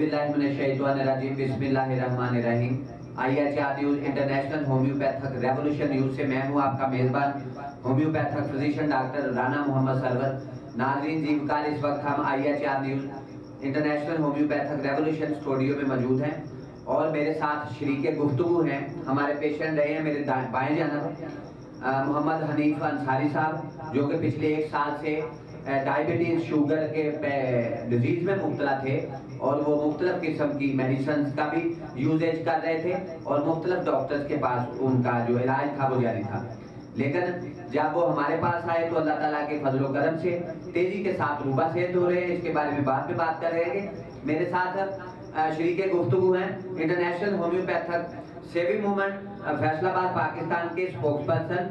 औज़ुबिल्लाहिमिनश्शैतानिर्रजीम बिस्मिल्लाहिर्रहमानिर्रहीम। IHR news international homeopathic revolution news से मैं हूं आपका मेज़बान homeopathic physician doctor Rana Mohammad Sarwar. नाज़रीन जीवकार, इस वक्त हम IHR news international homeopathic revolution studio में मौजूद हैं और मेरे साथ शरीके गुफ्तगू हैं। हमारे पेशेंट रहे हैं मेरे बाएं जानब मोहम्मद हनीफ अंसारी साहब, जो कि पिछले 1 साल से डायबिटीज़ शुगर के डिजीज़ में मुब्तला थे और वो मुख्तलिफ किस्म की मेडिसिन का भी यूजेज कर रहे थे और मुख्तलिफ डॉक्टर्स के पास उनका जो इलाज था वो जारी था। लेकिन जब वो हमारे पास आए तो अल्लाह ताला के फजल व करम से तेजी के साथ रूबा सेहत हो रहे हैं। इसके बारे में बाद में बात कर रहे हैं। मेरे साथ शरीके गुफ्तगू हैं international homeopathic saving movement Faisalabad Pakistan के स्पोक्स पर्सन,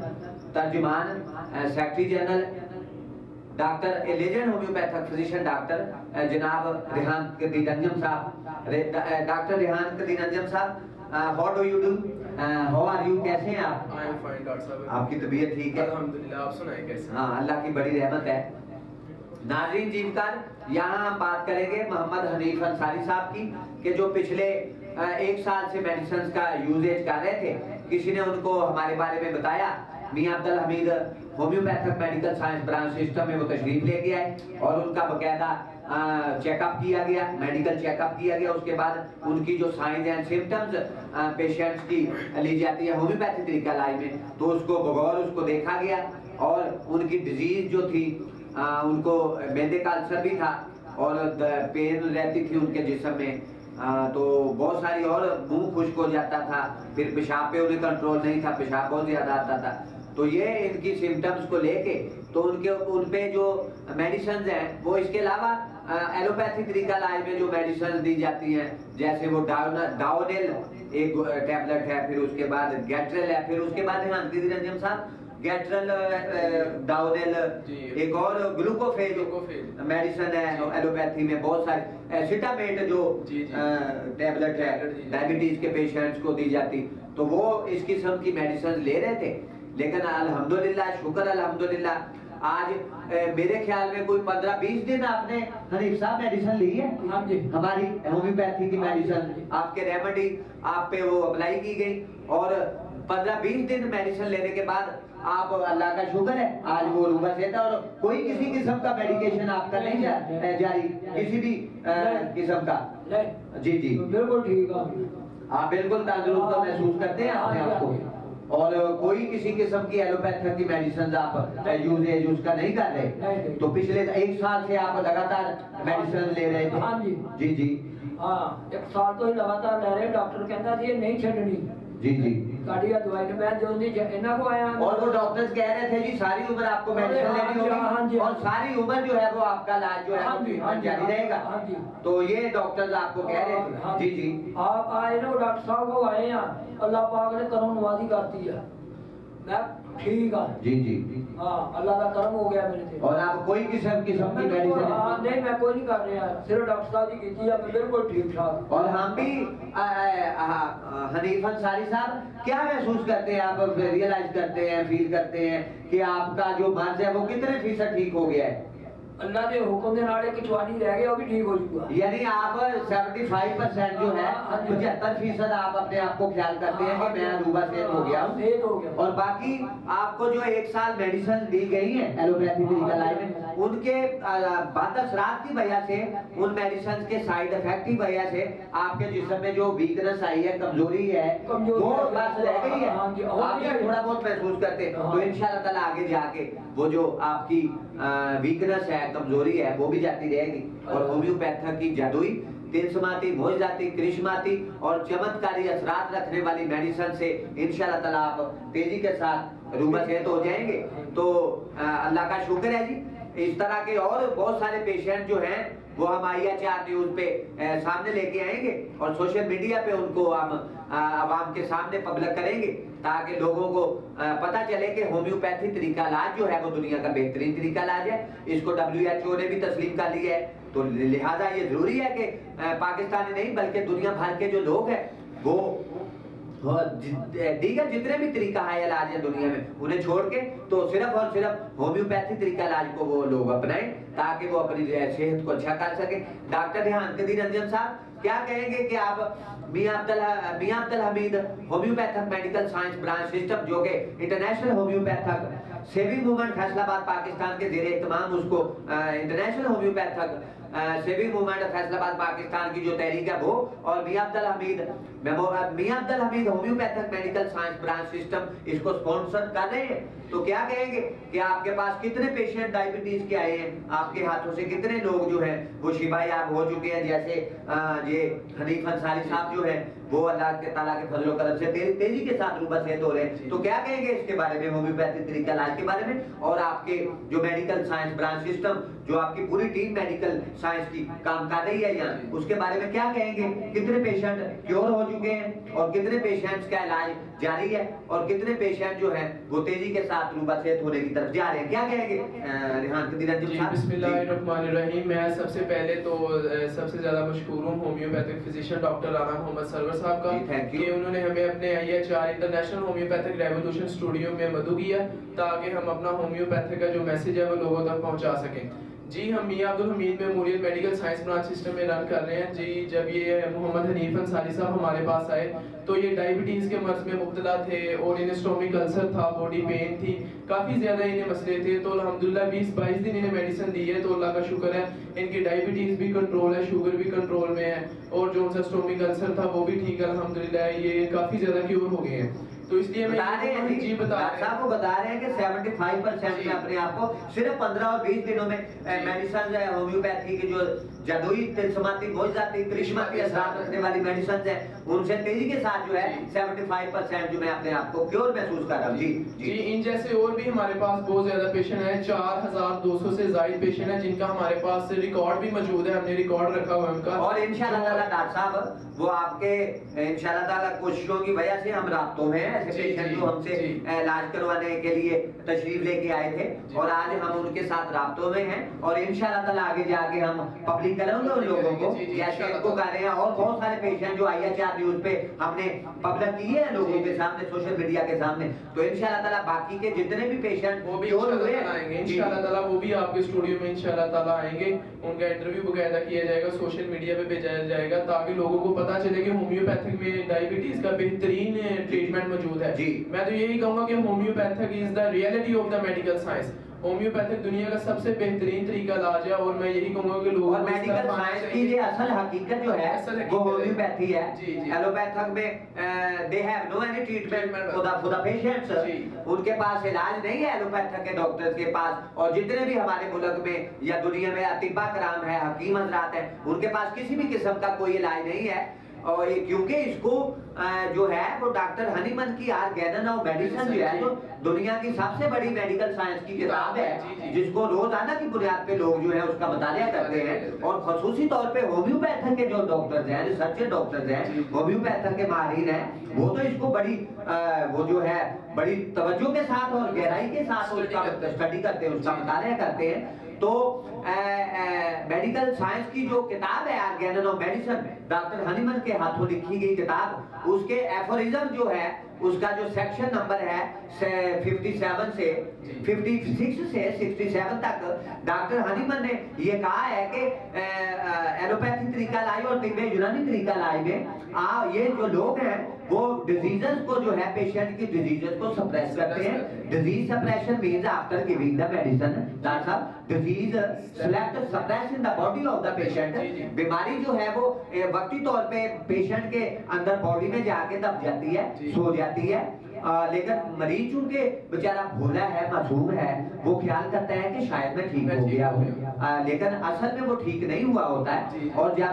तर्जुमान, secretary general, doctor legend homeopathic physician doctor जनाब रेहान कदीर अंजम साहब। डॉक्टर रेहान कदीर अंजम साहब, how do you do, how are you, कैसे हैं आप? आई एम फाइन डॉक्टर साहब। आपकी तबीयत ठीक है? अल्हम्दुलिल्लाह। आप सुनाएं कैसे? हाँ, अल्लाह की बड़ी रहमत है। नाज़रीन जीवकार, यहाँ हम बात करेंगे मोहम्मद हनीफ अंसारी साहब की कि जो पिछले 1 साल से मेडिसिन का यूजेज कर रहे थे। किसी ने उनको हमारे बारे में बताया, Mian Abdul Hamid homeopathic medical science branch system में वो तशरीफ लेके आए और उनका बकायदा चेकअप किया गया, मेडिकल चेकअप किया गया। उसके बाद उनकी जो साइंस एंड सिम्टम्स पेशेंट्स की ली जाती है होम्योपैथिक तरीका इलाज में, तो उसको बगौर उसको देखा गया और उनकी डिजीज जो थी उनको मैदे का अल्सर भी था और पेन रहती थी उनके जिस्म में, तो बहुत सारी, और मुंह खुश्क हो जाता था, फिर पेशाब पे उन्हें कंट्रोल नहीं था, पेशाब बहुत ज्यादा आता था। तो ये इनकी सिम्टम्स को लेके तो उन पे जो मेडिसिन हैं वो इसके अलावा एलोपैथिक तरीका इलाज में जो मेडिसिन दी जाती हैं, जैसे वो डाउनेल एक टैबलेट है, फिर उसके बाद गैट्रेल है, फिर उसके बाद रंजन साहब गैट्रल डाउनेल, एक और ग्लूकोफेज मेडिसिन है एलोपैथी में, बहुत सारे सिटामेट जो टैबलेट है डायबिटीज के पेशेंट्स को दी जाती, तो वो इस किस्म की मेडिसिन ले रहे थे। लेकिन अल्हम्दुलिल्लाह, शुक्र अल्हम्दुलिल्लाह, आज मेरे ख्याल में कोई 15-20 दिन आपने हनीफ साहब मेडिसिन ली है। हाँ जी, हमारी होम्योपैथी की मेडिसिन आपके रेमेडी आप पे वो अप्लाई की गई और 15-20 दिन मेडिसिन लेने के बाद आप, अल्लाह का शुक्र है, आज वो रूबा सेहत है और कोई किसी किस्म का मेडिकेशन आपका नहीं जारी, किसी भी किस्म का। जी जी, बिल्कुल ठीक है। आप बिल्कुल तंदुरुस्त महसूस करते हैं अपने आप को और कोई किसी किस्म की एलोपैथिक की मेडिसिन आप यूजेज उसका नहीं कर रहे। तो पिछले 1 साल से आप लगातार मेडिसिन ले रहे थे? हाँ जी जी जी, हाँ, 1 साल तो ही लगातार ले रहे। डॉक्टर कहता जी ये नहीं छड़नी। जी जी, दवाई मैं जो इन्हों को आया और वो डॉक्टर्स कह रहे थे जी सारी उम्र आपको मेडिसिन लेनी होगी और सारी उम्र जो है वो आपका इलाज जो है जारी रहेगा। तो ये डॉक्टर्स आपको कह रहे थे? जी जी, आप आए ना, डॉक्टर साहब को आए हैं, अल्लाह पाक ने करम नवाजी करती है, मैं ठीक है। जी जी, हाँ, अल्लाह का करम हो गया मेरे से। और आप कोई किस्म की मेडिसिन? नहीं, मैं कोई नहीं कर रहा, सिर्फ डॉक्टर साहब की की है, मैं बिल्कुल ठीक ठाक। और हम भी हनीफ अंसारी साहब, क्या महसूस करते हैं आप, रियलाइज करते हैं, फील करते हैं कि आपका जो मर्ज है वो कितने फीसद ठीक हो गया है? अल्लाह के हुक्म के नाल किचवानी रह गया, वो भी ठीक हो जाएगा। यानी आप 75% जो है, 75% आप अपने आप को ख्याल करते हैं कि मैं रूबा सेहत हो गया हूँ, और बाकी आपको जो 1 साल मेडिसिन दी गई है एलोपैथी तरीका इलाज में, उनके बाद असरात की वजह से, उन मेडिसिन के साइड इफेक्ट की वजह से आपके जिस्म में जो वीकनेस आई है, कमजोरी है, वो बस रह गई है। आप थोड़ा बहुत महसूस करते हैं तो इंशाअल्लाह ताला आगे जाके वो जो आपकी वीकनेस है, कमजोरी है, वो भी जाती रहेगी और होम्योपैथिक की जादुई, तिलस्माती, मोइज़ाती, करिश्माती और चमत्कारी असरात रखने वाली मेडिसिन से इंशाअल्लाह ताला आप तेजी के साथ रूबा सेहत हो जाएंगे। तो अल्लाह का शुक्र है जी। इस तरह के और बहुत सारे पेशेंट जो हैं वो हम IHR न्यूज़ पे सामने लेके आएंगे और सोशल मीडिया पे उनको हम आवाम के सामने पब्लिक करेंगे ताकि लोगों को पता चले कि होम्योपैथी तरीका इलाज जो है वो दुनिया का बेहतरीन तरीका इलाज है। इसको WHO ने भी तस्लीम कर लिया है, तो लिहाजा ये जरूरी है कि पाकिस्तानी नहीं बल्कि दुनिया भर के जो लोग हैं वो दीगर जितने भी तरीका है इलाज है दुनिया में, उन्हें छोड़ के तो सिर्फ और सिर्फ होम्योपैथी तरीका इलाज को वो लोग अपनाएं ताकि वो अपनी सेहत को अच्छा कर सके। डॉक्टर रेहान कदीर अंजम साहब, क्या कहेंगे कि आप Mian Abdul Hamid homeopathic medical science branch system, जो कि international homeopathic saving movement Faisalabad Pakistan के जेर इत्माम उसको international homeopathic saving movement Faisalabad Pakistan की जो तहरीक है वो, और Mian Abdul Hamid homeopathic medical science branch system इसको स्पॉन्सर कर रहे हैं। तो क्या कहेंगे कि आपके पास कितने पेशेंट डायबिटीज के आए हैं, आपके हाथों से कितने लोग जो हैं वो शिफायाब हो चुके हैं, जैसे ये हनीफ अंसारी साहब जो है वो अल्लाह के ताला के फजल करम से तेजी के साथ रूबसेहत हो रहे हैं। तो क्या कहेंगे इसके बारे में, होम्योपैथिक तरीका इलाज के बारे में, और आपके जो मेडिकल साइंस ब्रांच सिस्टम जो आपकी पूरी टीम मेडिकल साइंस की काम कर रही है यहाँ, उसके बारे में क्या कहेंगे? कितने पेशेंट क्योर हो चुके हैं और कितने पेशेंट्स का इलाज जारी है और कितने पेशेंट जो है वो तेजी के साथ रूबसेहत होने की तरफ जा रहे हैं, क्या कहेंगे रिहान कदीर साहब? बिस्मिल्लाहिर्रहमानिर्रहीम। मैं सबसे पहले तो सबसे ज्यादा मशहूर हूँ homeopathic physician doctor Rana Mohammad Sarwar साहब का, कि उन्होंने हमें अपने IHR international homeopathic revolution studio में मदऊ किया ताकि हम अपना होम्योपैथिक का जो मैसेज है वो लोगों तक पहुंचा सकें। जी, हम Mian Abdul Hamid memorial medical science branch system में रन कर रहे हैं। जी, जब ये मोहम्मद हनीफ अंसारी साहब हमारे पास आए तो ये डायबिटीज़ के मर्ज में मुब्तला थे और इन्हें स्टोमिक अल्सर था, बॉडी पेन थी, काफ़ी ज़्यादा इन्हें मसले थे। तो अल्हम्दुलिल्लाह 20-22 दिन इन्हें मेडिसिन दी है तो अल्लाह का शुक्र है, इनकी डायबिटीज़ भी कंट्रोल है, शुगर भी कंट्रोल में है, और जो उनका स्टोमिक अल्सर था वो भी ठीक है अल्हम्दुलिल्लाह, ये काफ़ी ज़्यादा क्योर हो गए हैं। तो इसलिए मैं बता रहे हैं कि 75% में अपने आप को सिर्फ 15 और 20 दिनों में मेडिसिन है होम्योपैथी की जो जादुई तिलस्माती मोइज़ाती करिश्माती असरात रखने वाली मेडिसिन है, उनसे तेजी के साथ जो है 75% जो मैं अपने आप को क्योर महसूस कर रहा हूँ। जी, इन जैसे और भी हमारे पास बहुत ज्यादा पेशेंट हैं, 4200 से ज्यादा पेशेंट हैं जिनका हमारे पास रिकॉर्ड भी मौजूद है, हमने रिकॉर्ड रखा हुआ है उनका। और इंशाअल्लाह ताला डॉक्टर साहब वो आपके इंशाअल्लाह ताला कोशिशों की वजह से हम राब्तों में हैं, ऐसे पेशेंट जो हमसे इलाज करवाने के लिए तशरीफ लेके आए थे और आज हम उनके साथ राब्तों में हैं, और इंशाअल्लाह ताला आगे जाके हम पब्लिक करेंगे उन लोगों को जैसे इनको कर रहे हैं। और बहुत सारे पेशेंट जो IHR न्यूज पे हमने पब्लिक किए हैं लोगों के सामने, सोशल मीडिया के सामने, तो इंशाअल्लाह ताला बाकी के जितने भी पेशेंट वो भी इंशाअल्लाह ताला वो भी आपके स्टूडियो में इंशाअल्लाह ताला आएंगे, उनका इंटरव्यू बकायदा किया जाएगा, सोशल मीडिया पे भेजा जाएगा ताकि लोगों को पता चले कि होम्योपैथिक में डायबिटीज का बेहतरीन ट्रीटमेंट मौजूद है। मैं तो यही कहूंगा कि homeopathic is the reality of the medical science. Homeopathic दुनिया का सबसे बेहतरीन तरीका इलाज है, और मैं यही कहूंगा कि लोगों को मेडिकल साइंस की ये असल हकीकत जो है वो होम्योपैथी है। एलोपैथिक में they have no any treatment for the patients, उनके पास इलाज नहीं है एलोपैथिक के डॉक्टर्स के पास, और जितने भी हमारे मुल्क में या दुनिया में अतिबा कराम है, हकीम हजरात है, उनके पास किसी भी किस्म का कोई इलाज नहीं है। और ये क्योंकि इसको जो है वो डॉक्टर हनीमन की आर्गेनन ऑफ मेडिसिन जो है तो दुनिया की सबसे बड़ी मेडिकल साइंस की किताब है, जिसको रोजाना की बुनियाद पे लोग जो है उसका मुतालिया करते हैं, और खसूसी तौर पे होम्योपैथिक के जो डॉक्टर्स हैं, रिसर्चर डॉक्टर्स हैं, होम्योपैथिक के माहिरीन हैं, वो तो इसको बड़ी वो जो है बड़ी तवज्जो के साथ और गहराई के साथ उसका स्टडी करते हैं, उसका मुतालिया करते हैं। तो मेडिकल साइंस की जो किताब है आर्गेनन ऑफ मेडिसिन, डॉक्टर हनीमन के हाथों लिखी गई किताब, उसके एफोरिज्म जो है उसका जो सेक्शन नंबर है 57 से 56 से 67 तक डॉक्टर हनीमन ने ये कहा है कि एलोपैथी तरीका इलाज और तिब्बे यूनानी तरीका इलाज में ये जो लोग हैं वो डिजीजेस को जो है पेशेंट की डिजीजेस को सप्रेस करते हैं। Disease suppression means after giving the medicine doctor साहब disease select suppress in the body of the patient, बीमारी जो है वो वक्ती तौर पे पेशेंट के अंदर बॉडी में जाके दब जाती है, सो जाती है, लेकिन मरीज चूंकि बेचारा भोला है, मासूम है, वो ख्याल करता है कि शायद मैं ठीक हो गया हूँ, लेकिन असल में वो ठीक नहीं हुआ होता है। और जब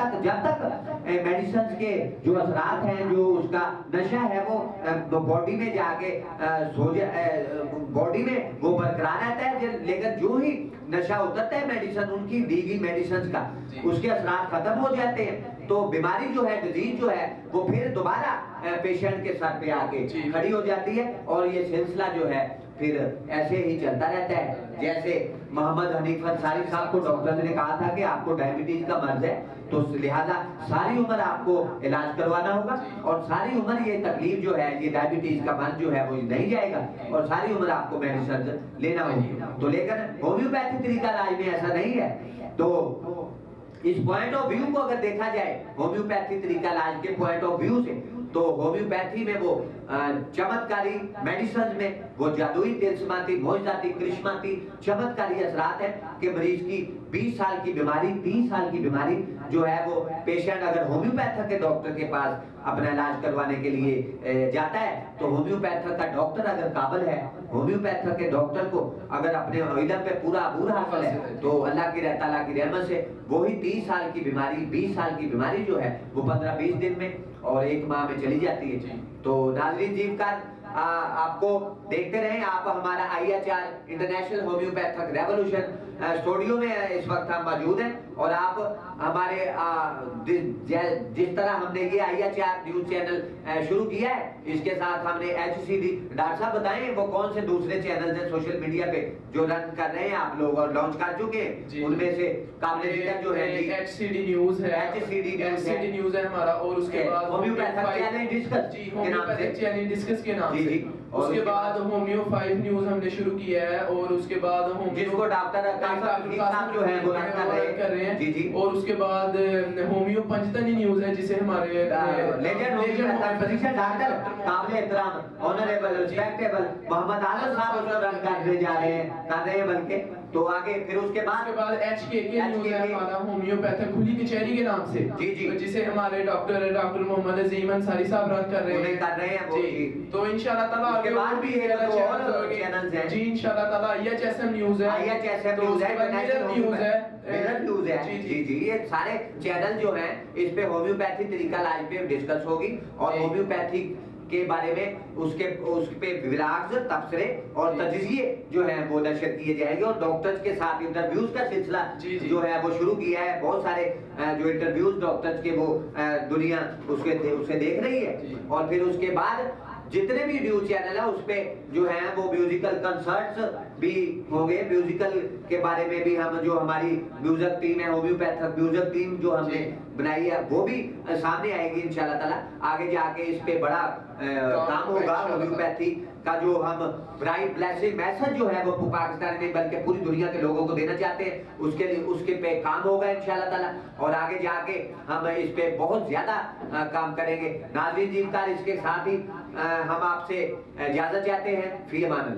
तक मेडिसिन के जो असरात हैं, जो उसका नशा है वो बॉडी में जाके बॉडी में वो बरकरार रहता है, लेकिन जो ही नशा उतरता है मेडिसिन उनकी दी गई मेडिसिन का, उसके असरात खत्म हो जाते हैं, तो बीमारी जो है डिजीज जो है वो फिर दोबारा पेशेंट के सर पे आके खड़ी हो जाती है, और ये सिलसिला जो है फिर ऐसे ही चलता रहता है। जैसे मोहम्मद हनीफ अंसारी साहब को डॉक्टर ने कहा था कि आपको डायबिटीज का मर्ज है, तो लिहाजा सारी उम्र आपको इलाज करवाना होगा, और सारी उम्र ये तकलीफ जो है, ये डायबिटीज का मर्ज जो है वो नहीं जाएगा, और सारी उम्र आपको मेडिसिन लेना होगी। तो लेकिन होम्योपैथी तरीका इलाज में ऐसा नहीं है। तो इस पॉइंट ऑफ व्यू को अगर देखा जाए होम्योपैथी तरीका इलाज के पॉइंट ऑफ व्यू से, तो होम्योपैथी में वो चमत्कारी मेडिसिन में वो जादुई तिलस्माती मोहजाती करिश्माती चमत्कारी असरात है कि मरीज की 20 साल की बीमारी 30 साल की बीमारी जो है वो पेशेंट अगर होम्योपैथी के डॉक्टर के पास अपना इलाज करवाने के लिए जाता है, तो होम्योपैथी का डॉक्टर अगर काबिल है, होम्योपैथी के डॉक्टर को अगर अपने इल्म पे पूरा अबूर हासिल है, तो अल्लाह की ताला की रहमत से वही 30 साल की बीमारी 20 साल की बीमारी जो है वो 15-20 दिन में और 1 माह में चली जाती है। तो नाज़रीन जीवकार आपको देखते रहें, आप हमारा IHR international homeopathic revolution studio में इस वक्त हम मौजूद हैं, और आप हमारे जिस तरह हमने ये IHR न्यूज चैनल शुरू किया है, इसके साथ हमने HCD डॉक्टर साहब बताएं वो कौन से दूसरे चैनल हैं सोशल मीडिया पे जो रन कर रहे हैं आप लोग और लॉन्च कर चुके हैं, उनमें से काबिल जिक्र जो है HCD न्यूज है, HCD न्यूज है हमारा, और उसके बाद होम्योपैथिक चैनल डिस्कस के नाम से चैनल डिस्कस के नाम से, उसके बाद होम्यो 5 न्यूज हमने शुरू किया है, और उसके बाद जिसको डॉक्टर साहब जो है वो रन कर रहे हैं, जी जी, और उसके बाद होम्यो पंचतनी न्यूज है जिसे हमारे लेजेंड फिजिशियन डॉक्टर काबिल एहतराम ऑनरेबल रिस्पेक्टेबल मोहम्मद आलम साहब उसको रन करने जा रहे हैं बल्कि। तो आगे फिर उसके बाद HKK न्यूज है हमारा होम्योपैथिक खुली कचहरी के नाम से, जी जी, जिसे हमारे डॉक्टर मोहम्मद अजीम अंसारी साहब रन कर रहे हैं वो जी। तो इंशाल्लाह ताला उसके बाद भी चैनल्स हैं जी, इंशाल्लाह ताला IHSM न्यूज है, IHSM न्यूज है, मिरर न्यूज है, मिरर न्यूज है, जी जी, ये सारे चैनल जो हैं इस पे होम्योपैथी तरीका इलाज पे डिस्कस होगी, और होम्योपैथी के बारे में उस पे व्लॉग्स तबसरे और तजज़िये जो है वो नशर किए जाएंगे, और डॉक्टर्स के साथ इंटरव्यूज का सिलसिला जो है वो शुरू किया है। बहुत सारे जो इंटरव्यूज डॉक्टर्स के वो दुनिया उससे देख रही है, और फिर उसके बाद जितने भी न्यूज चैनल है उस पे जो है वो म्यूजिकल कंसर्ट्स भी होंगे, म्यूजिकल के बारे में भी हम जो हमारी म्यूजिक टीम है होम्योपैथिक म्यूजिक टीम जो हमने बनाई है वो भी सामने आएगी इंशाल्लाह ताला। आगे जाके इस पे बड़ा काम होगा, होम्योपैथी का जो हम ब्राइट ब्लेसिंग मैसेज जो है वो पाकिस्तान में बल्कि पूरी दुनिया के लोगों को देना चाहते हैं, उसके लिए उसके पे काम होगा इंशाल्लाह ताला, और आगे जाके हम इस पे बहुत ज्यादा काम करेंगे। नाज़रीन जीवकार, इसके साथ ही हम आपसे इजाजत चाहते हैं। फी अमान अल्लाह।